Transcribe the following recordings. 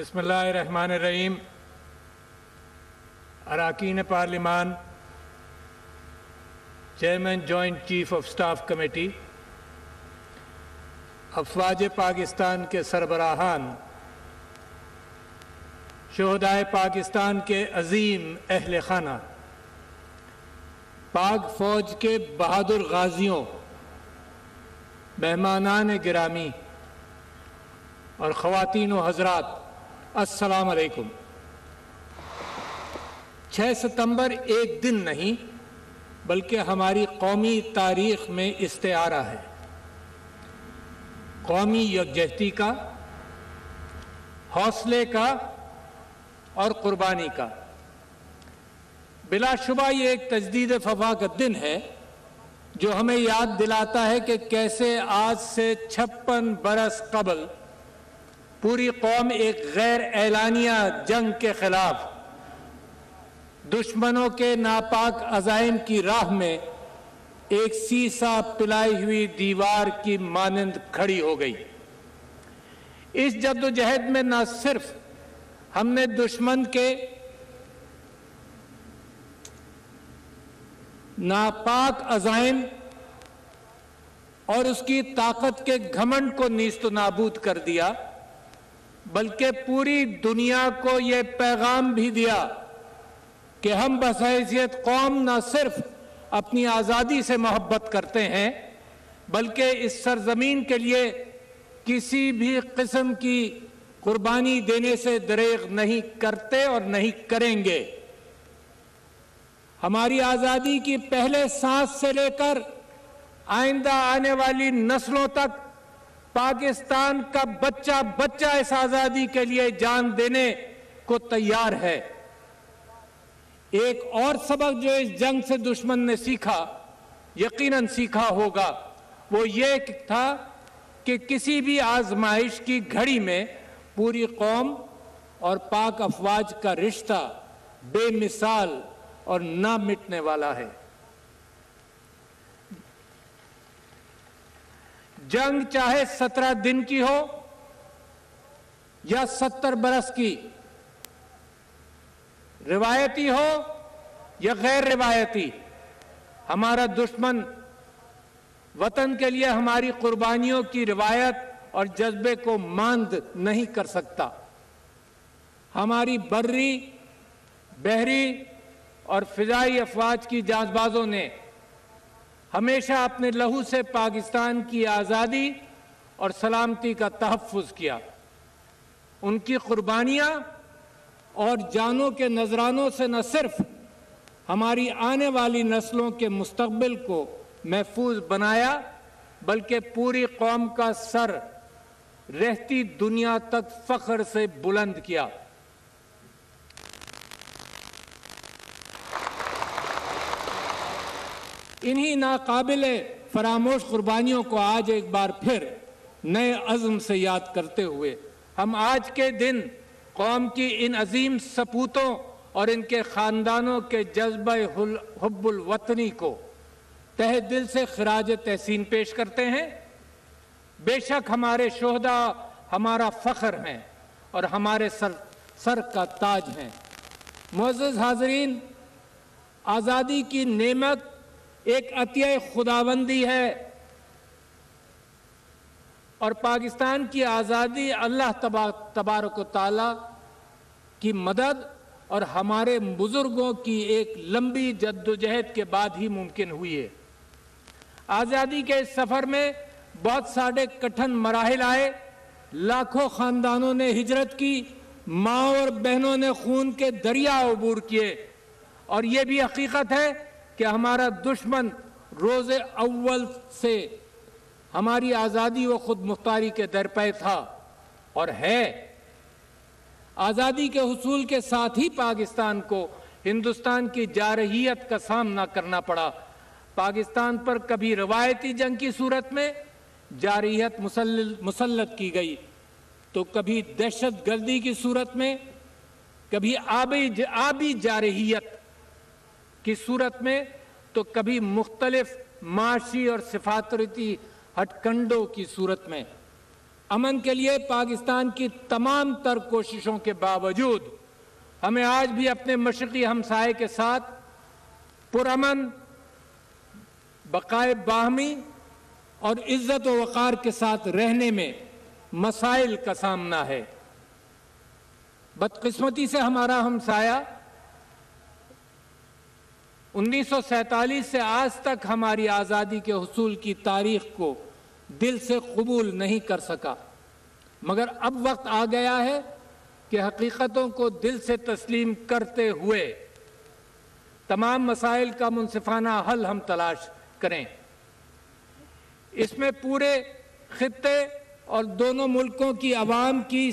بسم اللہ الرحمن الرحیم۔ اراکین پارلیمان، chairman joint chief of staff committee, افواج پاکستان کے سربراہان، شہدائے پاکستان کے عظیم اہل خانہ، پاک فوج کے بہادر غازیوں، مہمانان گرامی اور خواتین و حضرات، السلام علیکم۔ 6 ستمبر ایک دن نہیں بلکہ ہماری قومی تاریخ میں استعارہ ہے، قومی یکجہتی کا، حوصلے کا اور قربانی کا۔ بلا شبہ یہ ایک تجدید وفا کا دن ہے جو ہمیں یاد دلاتا ہے کہ کیسے آج سے 56 برس قبل پوری قوم ایک غیر اعلانیہ جنگ کے خلاف دشمنوں کے ناپاک عزائم کی راہ میں ایک سیسا پلائی ہوئی دیوار کی مانند کھڑی ہو گئی۔ اس جدوجہد میں نہ صرف ہم نے دشمن کے ناپاک عزائم اور اس کی طاقت کے گھمنڈ کو نیست و نابود کر دیا، بلکہ پوری دنیا کو یہ پیغام بھی دیا کہ ہم بحیثیت قوم نہ صرف اپنی آزادی سے محبت کرتے ہیں بلکہ اس سرزمین کے لیے کسی بھی قسم کی قربانی دینے سے دریغ نہیں کرتے اور نہیں کریں گے۔ ہماری آزادی کی پہلے سانس سے لے کر آئندہ آنے والی نسلوں تک پاکستان کا بچہ بچہ اس آزادی کے لیے جان دینے کو تیار ہے۔ ایک اور سبق جو اس جنگ سے دشمن نے سیکھا، یقیناً سیکھا ہوگا، وہ یہ تھا کہ کسی بھی آزمائش کی گھڑی میں پوری قوم اور پاک افواج کا رشتہ بے مثال اور نہ مٹنے والا ہے۔ جنگ چاہے 17 دن کی ہو یا 70 برس کی، روایتی ہو یا غیر روایتی، ہمارا دشمن وطن کے لیے ہماری قربانیوں کی روایت اور جذبے کو ماند نہیں کر سکتا۔ ہماری بری، بحری اور فضائی افواج کی جانب بازوں نے ہمیشہ اپنے لہو سے پاکستان کی آزادی اور سلامتی کا تحفظ کیا۔ ان کی قربانیاں اور جانوں کے نذرانوں سے نہ صرف ہماری آنے والی نسلوں کے مستقبل کو محفوظ بنایا بلکہ پوری قوم کا سر رہتی دنیا تک فخر سے بلند کیا۔ انہی ناقابل فراموش قربانیوں کو آج ایک بار پھر نئے عزم سے یاد کرتے ہوئے ہم آج کے دن قوم کی ان عظیم سپوتوں اور ان کے خاندانوں کے جذبہ حب الوطنی کو تہ دل سے خراج تحسین پیش کرتے ہیں۔ بے شک ہمارے شہداء ہمارا فخر ہیں اور ہمارے سر کا تاج ہیں۔ معزز حاضرین، آزادی کی نعمت ایک عطیہ خداوندی ہے اور پاکستان کی آزادی اللہ تبارک و تعالی کی مدد اور ہمارے بزرگوں کی ایک لمبی جدوجہد کے بعد ہی ممکن ہوئی ہے۔ آزادی کے اس سفر میں بہت سارے کٹھن مراحل آئے، لاکھوں خاندانوں نے ہجرت کی، ماں اور بہنوں نے خون کے دریا عبور کیے، اور یہ بھی حقیقت ہے کہ ہمارا دشمن روز اول سے ہماری آزادی و خود مختاری کے درپے تھا اور ہے۔ آزادی کے حصول کے ساتھ ہی پاکستان کو ہندوستان کی جارحیت کا سامنا کرنا پڑا۔ پاکستان پر کبھی روایتی جنگ کی صورت میں جارحیت مسلط کی گئی، تو کبھی دہشت گردی کی صورت میں، کبھی آبی جارحیت کی صورت میں، تو کبھی مختلف معاشی اور سفارتی ہٹ کنڈوں کی صورت میں۔ امن کے لیے پاکستان کی تمام تر کوششوں کے باوجود ہمیں آج بھی اپنے مشرقی ہمسائے کے ساتھ پرامن، بقائے باہمی اور عزت و وقار کے ساتھ رہنے میں مسائل کا سامنا ہے۔ بدقسمتی سے ہمارا ہمسایہ 1947 سے آج تک ہماری آزادی کے حصول کی تاریخ کو دل سے قبول نہیں کر سکا، مگر اب وقت آ گیا ہے کہ حقیقتوں کو دل سے تسلیم کرتے ہوئے تمام مسائل کا منصفانہ حل ہم تلاش کریں۔ اس میں پورے خطے اور دونوں ملکوں کی عوام کی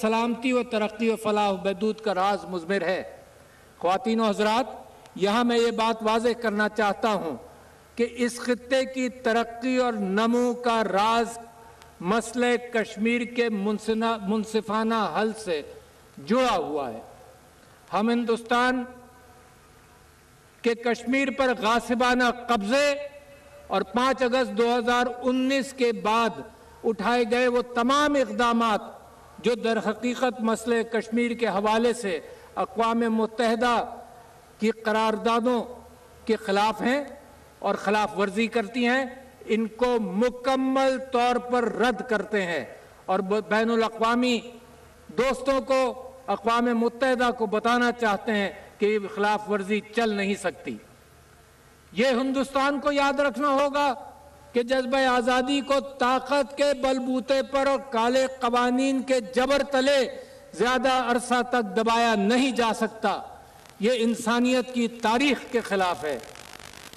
سلامتی و ترقی و فلاح و بہبود کا راز مضمر ہے۔ خواتین و حضرات، یہاں میں یہ بات واضح کرنا چاہتا ہوں کہ اس خطے کی ترقی اور نمو کا راز مسئلہ کشمیر کے منصفانہ حل سے جڑا ہوا ہے۔ ہم ہندوستان کے کشمیر پر غاصبانہ قبضے اور 5 اگست 2019 کے بعد اٹھائے گئے وہ تمام اقدامات جو در حقیقت مسئلہ کشمیر کے حوالے سے اقوام متحدہ کی قراردادوں کے خلاف ہیں اور خلاف ورزی کرتی ہیں، ان کو مکمل طور پر رد کرتے ہیں اور بین الاقوامی دوستوں کو، اقوام متحدہ کو بتانا چاہتے ہیں کہ یہ خلاف ورزی چل نہیں سکتی۔ یہ ہندوستان کو یاد رکھنا ہوگا کہ جذبہ آزادی کو طاقت کے بلبوتے پر اور کالے قوانین کے جبر تلے زیادہ عرصہ تک دبایا نہیں جا سکتا۔ یہ انسانیت کی تاریخ کے خلاف ہے۔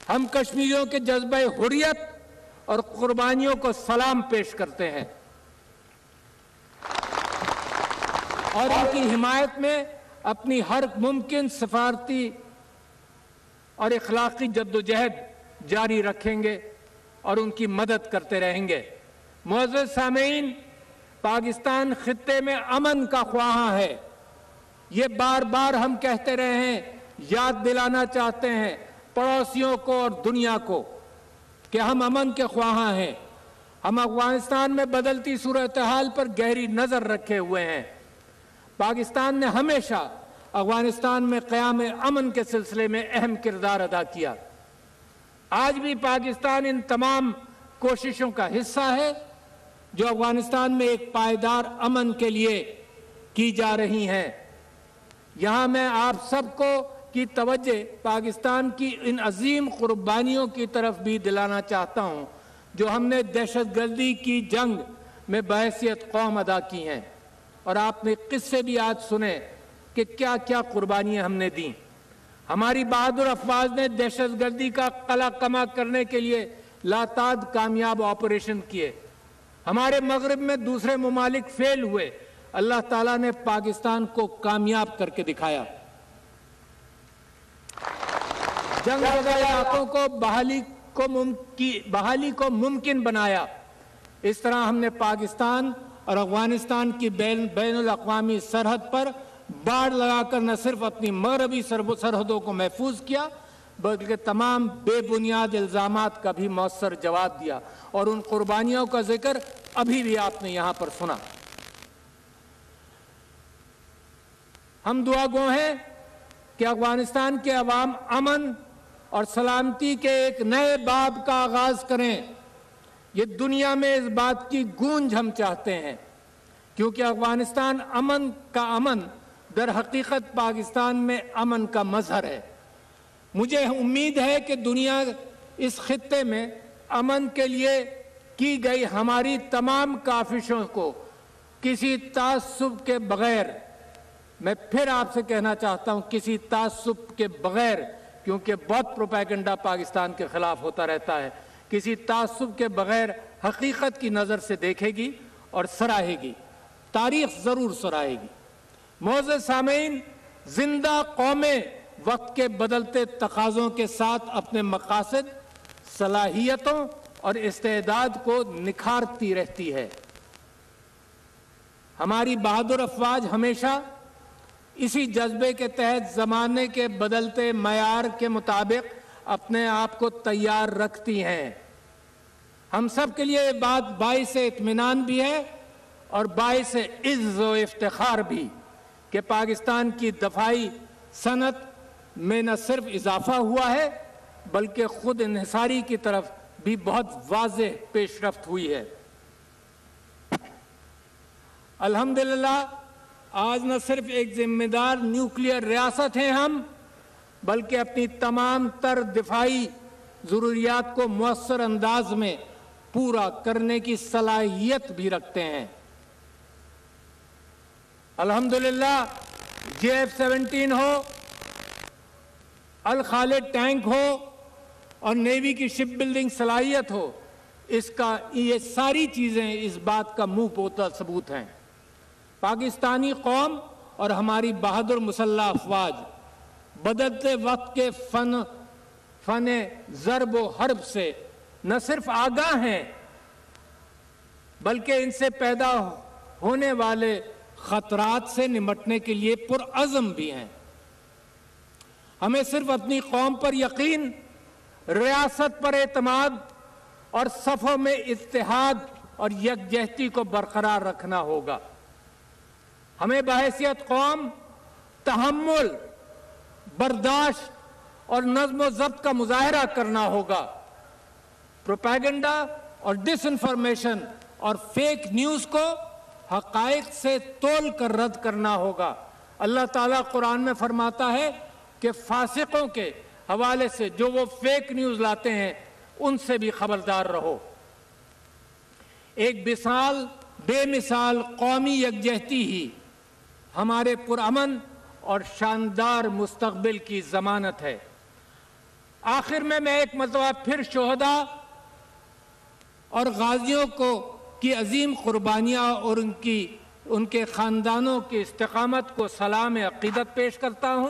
ہم کشمیریوں کے جذبہ حریت اور قربانیوں کو سلام پیش کرتے ہیں اور ان کی حمایت میں اپنی ہر ممکن سفارتی اور اخلاقی جدوجہد جاری رکھیں گے اور ان کی مدد کرتے رہیں گے۔ معزز سامعین، پاکستان خطے میں امن کا خواہاں ہے۔ یہ بار بار ہم کہتے رہے ہیں، یاد دلانا چاہتے ہیں پڑوسیوں کو اور دنیا کو کہ ہم امن کے خواہاں ہیں۔ ہم افغانستان میں بدلتی صورتحال پر گہری نظر رکھے ہوئے ہیں۔ پاکستان نے ہمیشہ افغانستان میں قیام امن کے سلسلے میں اہم کردار ادا کیا۔ آج بھی پاکستان ان تمام کوششوں کا حصہ ہے جو افغانستان میں ایک پائیدار امن کے لیے کی جا رہی ہیں۔ یہاں میں آپ سب کو کی توجہ پاکستان کی ان عظیم قربانیوں کی طرف بھی دلانا چاہتا ہوں جو ہم نے دہشت گردی کی جنگ میں بحیثیت قوم ادا کی ہیں، اور آپ نے قصے بھی آج سنے کہ کیا کیا قربانیاں ہم نے دیں۔ ہماری بہادر افواج نے دہشت گردی کا قلع کما کرنے کے لیے لاتعداد کامیاب آپریشن کیے۔ ہمارے مغرب میں دوسرے ممالک فیل ہوئے، اللہ تعالیٰ نے پاکستان کو کامیاب کر کے دکھایا۔ جنگ زدہ علاقوں کو بحالی کو ممکن بنایا۔ اس طرح ہم نے پاکستان اور افغانستان کی بین الاقوامی سرحد پر باڑ لگا کر نہ صرف اپنی مغربی سرحدوں کو محفوظ کیا بلکہ تمام بے بنیاد الزامات کا بھی مؤثر جواب دیا، اور ان قربانیوں کا ذکر ابھی بھی آپ نے یہاں پر سنا۔ ہم دعا گو ہیں کہ افغانستان کے عوام امن اور سلامتی کے ایک نئے باب کا آغاز کریں۔ یہ دنیا میں اس بات کی گونج ہم چاہتے ہیں، کیونکہ افغانستان امن کا امن در حقیقت پاکستان میں امن کا مظہر ہے۔ مجھے امید ہے کہ دنیا اس خطے میں امن کے لیے کی گئی ہماری تمام کاوشوں کو کسی تعصب کے بغیر، میں پھر آپ سے کہنا چاہتا ہوں کسی تعصب کے بغیر، کیونکہ بہت پروپیگنڈا پاکستان کے خلاف ہوتا رہتا ہے، کسی تعصب کے بغیر حقیقت کی نظر سے دیکھے گی اور سراہے گی، تاریخ ضرور سراہے گی۔ معزز سامعین، زندہ قومیں وقت کے بدلتے تقاضوں کے ساتھ اپنے مقاصد، صلاحیتوں اور استعداد کو نکھارتی رہتی ہے۔ ہماری بہادر افواج ہمیشہ اسی جذبے کے تحت زمانے کے بدلتے معیار کے مطابق اپنے آپ کو تیار رکھتی ہیں۔ ہم سب کے لیے یہ بات باعث اطمینان بھی ہے اور باعث عز و افتخار بھی کہ پاکستان کی دفاعی صنعت میں نہ صرف اضافہ ہوا ہے بلکہ خود انحصاری کی طرف بھی بہت واضح پیش رفت ہوئی ہے۔ الحمدللہ آج نہ صرف ایک ذمہ دار نیوکلیئر ریاست ہیں ہم، بلکہ اپنی تمام تر دفاعی ضروریات کو مؤثر انداز میں پورا کرنے کی صلاحیت بھی رکھتے ہیں۔ الحمدللہ JF-17 ہو، الخالد ٹینک ہو اور نیوی کی شپ بلڈنگ صلاحیت ہو، یہ ساری چیزیں اس بات کا منہ بوتا ثبوت ہیں۔ پاکستانی قوم اور ہماری بہادر مسلح افواج بدلتے وقت کے فن ضرب و حرب سے نہ صرف آگاہ ہیں بلکہ ان سے پیدا ہونے والے خطرات سے نمٹنے کے لیے پرعزم بھی ہیں۔ ہمیں صرف اپنی قوم پر یقین، ریاست پر اعتماد اور صفوں میں اتحاد اور یکجہتی کو برقرار رکھنا ہوگا۔ ہمیں بحیثیت قوم تحمل، برداشت اور نظم و ضبط کا مظاہرہ کرنا ہوگا۔ پروپیگنڈا اور ڈس انفارمیشن اور فیک نیوز کو حقائق سے تول کر رد کرنا ہوگا۔ اللہ تعالیٰ قرآن میں فرماتا ہے کہ فاسقوں کے حوالے سے جو وہ فیک نیوز لاتے ہیں ان سے بھی خبردار رہو۔ ایک بے مثال قومی یکجہتی ہی ہمارے پرامن اور شاندار مستقبل کی ضمانت ہے۔ آخر میں ایک مرتبہ پھر شہداء اور غازیوں کی عظیم قربانیاں اور ان کے خاندانوں کی استقامت کو سلام عقیدت پیش کرتا ہوں۔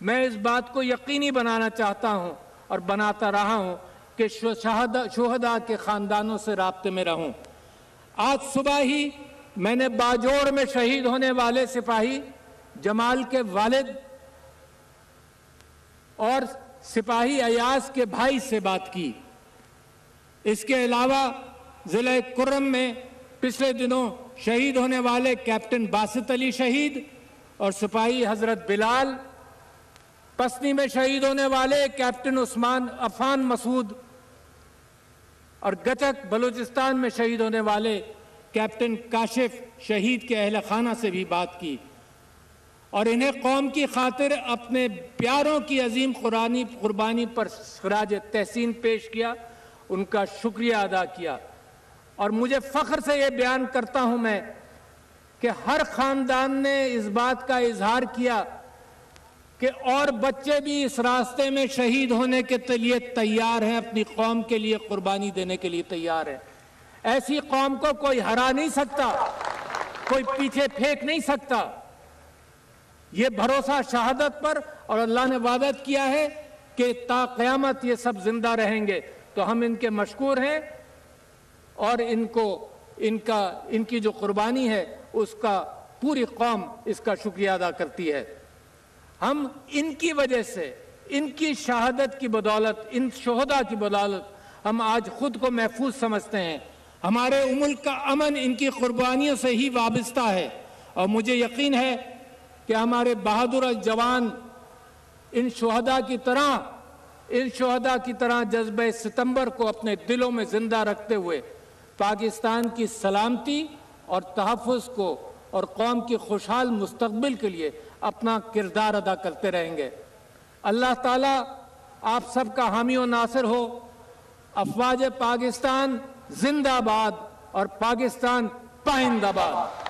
میں اس بات کو یقینی بنانا چاہتا ہوں اور بناتا رہا ہوں کہ شہداء کے خاندانوں سے رابطے میں رہوں۔ آج صبح ہی میں نے باجوڑ میں شہید ہونے والے سپاہی جمال کے والد اور سپاہی ایاز کے بھائی سے بات کی۔ اس کے علاوہ ضلع کرم میں پچھلے دنوں شہید ہونے والے کیپٹن باسط علی شہید اور سپاہی حضرت بلال، پسنی میں شہید ہونے والے کیپٹن عفان مسعود اور گچک بلوچستان میں شہید ہونے والے کیپٹن کاشف شہید کے اہل خانہ سے بھی بات کی اور انہیں قوم کی خاطر اپنے پیاروں کی عظیم قربانی پر خراج تحسین پیش کیا، ان کا شکریہ ادا کیا۔ اور مجھے فخر سے یہ بیان کرتا ہوں میں کہ ہر خاندان نے اس بات کا اظہار کیا کہ اور بچے بھی اس راستے میں شہید ہونے کے لیے تیار ہیں، اپنی قوم کے لیے قربانی دینے کے لیے تیار ہیں۔ ایسی قوم کو کوئی ہرا نہیں سکتا، کوئی پیچھے پھینک نہیں سکتا۔ یہ بھروسہ شہادت پر، اور اللہ نے وعدہ کیا ہے کہ تا قیامت یہ سب زندہ رہیں گے، تو ہم ان کے مشکور ہیں اور ان کی جو قربانی ہے اس کا پوری قوم اس کا شکریہ ادا کرتی ہے۔ ہم ان کی وجہ سے، ان کی شہادت کی بدولت، ان شہداء کی بدولت ہم آج خود کو محفوظ سمجھتے ہیں۔ ہمارے ملک کا امن ان کی قربانیوں سے ہی وابستہ ہے، اور مجھے یقین ہے کہ ہمارے بہادر جوان ان شہداء کی طرح جذبہ ستمبر کو اپنے دلوں میں زندہ رکھتے ہوئے پاکستان کی سلامتی اور تحفظ کو اور قوم کی خوشحال مستقبل کے لیے اپنا کردار ادا کرتے رہیں گے۔ اللہ تعالیٰ آپ سب کا حامی و ناصر ہو۔ افواج پاکستان زندہ باد اور پاکستان پائندہ باد۔